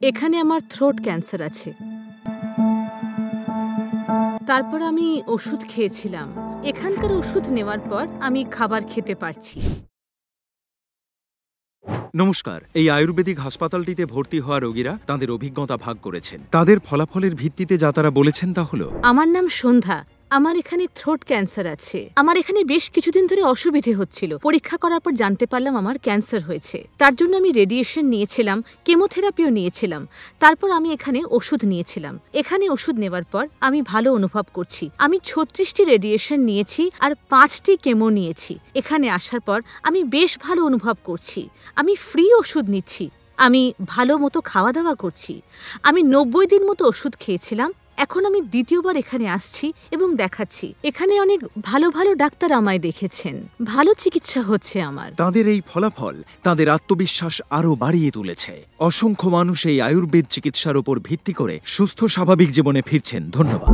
এখানে আমার throat cancer আছে। তারপর আমি ওষুধ খেয়েছিলাম। এখানকার ওষুধ নেওয়ার পর আমি খাবার খেতে পারছি। নমস্কার। এই আয়ুর্বেদিক হাসপাতালটিতে ভর্তি হওয়া রোগীরা তাদের অভিজ্ঞতা ভাগ করেছেন। তাদের ফলাফলের ভিত্তিতে যা তারা বলেছেন তা হলো, আমার নাম সন্ধ্যা। আমার এখানে থ্রোট ক্যান্সার আছে। আমার এখানে বেশ কিছুদিন ধরে অসুবিধে হচ্ছিল। পরীক্ষা করার পর জানতে পারলাম আমার ক্যান্সার হয়েছে। তার জন্য আমি রেডিয়েশন নিয়েছিলাম, কেমোথেরাপিও নিয়েছিলাম। তারপর আমি এখানে ওষুধ নিয়েছিলাম। এখানে ওষুধ নেওয়ার পর আমি ভালো অনুভব করছি। আমি 36টি রেডিয়েশন নিয়েছি আর 5টি কেমো নিয়েছি। এখানে আসার পর আমি বেশ ভালো অনুভব করছি। আমি ফ্রি ওষুধ নিচ্ছি। আমি ভালো মতো খাওয়া দাওয়া করছি। আমি 90 দিন মতো ওষুধ খেয়েছিলাম। এখন আমি দ্বিতীয়বার এখানে আসছি এবং দেখাচ্ছি। এখানে অনেক ভালো ভালো ডাক্তার আমায় দেখেছেন। ভালো চিকিৎসা হচ্ছে আমার। তাদের এই ফলাফল তাদের আত্মবিশ্বাস আরও বাড়িয়ে তুলেছে। অসংখ্য মানুষ এই আয়ুর্বেদ চিকিৎসার উপর ভিত্তি করে সুস্থ স্বাভাবিক জীবনে ফিরছেন। ধন্যবাদ।